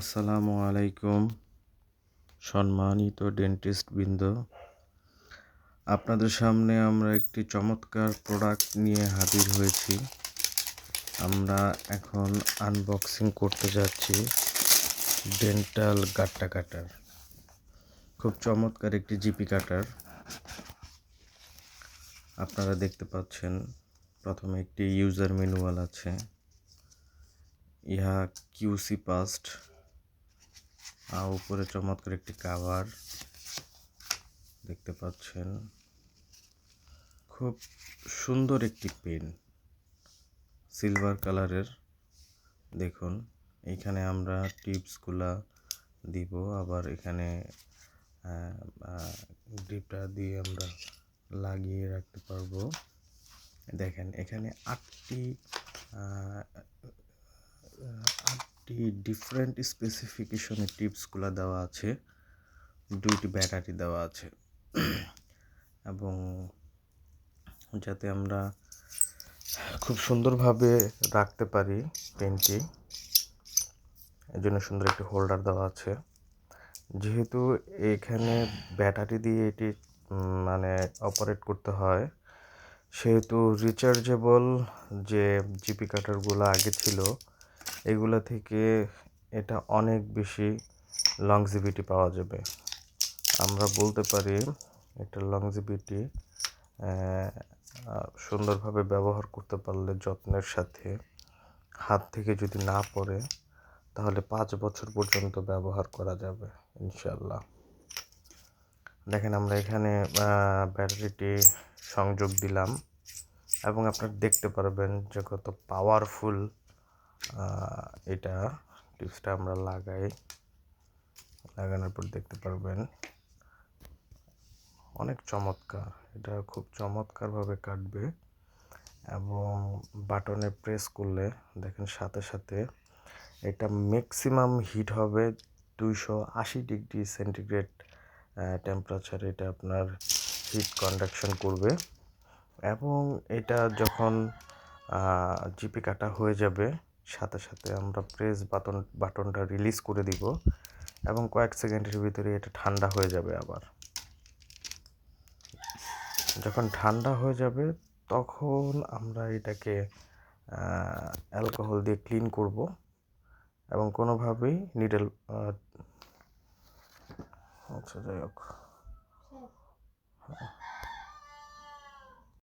আসসালামু আলাইকুম সম্মানিত ডেন্টিস্ট বৃন্দ, আপনাদের সামনে আমরা একটি চমৎকার প্রোডাক্ট নিয়ে হাজির হয়েছি। আমরা এখন আনবক্সিং করতে যাচ্ছি ডেন্টাল গাট্টা কাটার। খুব চমৎকার একটি জিপি কাটার। আপনারা দেখতে পাচ্ছেন প্রথমে একটি ইউজার ম্যানুয়াল আছে, ইহা কিউসি পাস্ট, আর উপরে চমৎকার একটি কাভার দেখতে পাচ্ছেন। খুব সুন্দর একটি পেন, সিলভার কালারের। দেখুন, এইখানে আমরা টিপসগুলা দিব, আবার এখানে গ্রিপটা দিয়ে আমরা লাগিয়ে রাখতে পারবো। দেখেন, এখানে আটটি ডিফারেন্ট স্পেসিফিকেশনের টিপসগুলো দেওয়া আছে, 2টি ব্যাটারি দেওয়া আছে, এবং যাতে আমরা খুব সুন্দরভাবে রাখতে পারি পেনটি, এর জন্য সুন্দর একটি হোল্ডার দেওয়া আছে। যেহেতু এখানে ব্যাটারি দিয়ে এটি অপারেট করতে হয়, সেহেতু রিচার্জেবল যে জিপি কাটারগুলো আগে ছিল, এগুলো থেকে এটা অনেক বেশি লংজিভিটি পাওয়া যাবে। আমরা বলতে পারি এটা লংজিভিটি সুন্দরভাবে ব্যবহার করতে পারলে, যত্নের সাথে, হাত থেকে যদি না পড়ে, তাহলে 5 বছর পর্যন্ত ব্যবহার করা যাবে ইনশাল্লাহ। দেখেন, আমরা এখানে ব্যাটারিটি সংযোগ দিলাম, এবং আপনারা দেখতে পারবেন যে কত পাওয়ারফুল এটা টিপসটা আমরা লাগানোর পর দেখতে পারবেন অনেক চমৎকার। এটা খুব চমৎকারভাবে কাটবে, এবং বাটনে প্রেস করলে দেখেন সাথে সাথে এটা ম্যাক্সিমাম হিট হবে 280 ডিগ্রি সেন্টিগ্রেড টেম্পারেচার। এটা আপনার হিট কন্ডাকশন করবে, এবং এটা যখন জিপি কাটা হয়ে যাবে, সাথে সাথে আমরা প্রেস বাটনটা রিলিজ করে দিব, এবং কয়েক সেকেন্ডের ভিতরে এটা ঠান্ডা হয়ে যাবে। আবার যখন ঠান্ডা হয়ে যাবে, তখন আমরা এটাকে অ্যালকোহল দিয়ে ক্লিন করব, এবং কোনোভাবেই নিডল যাই হোক,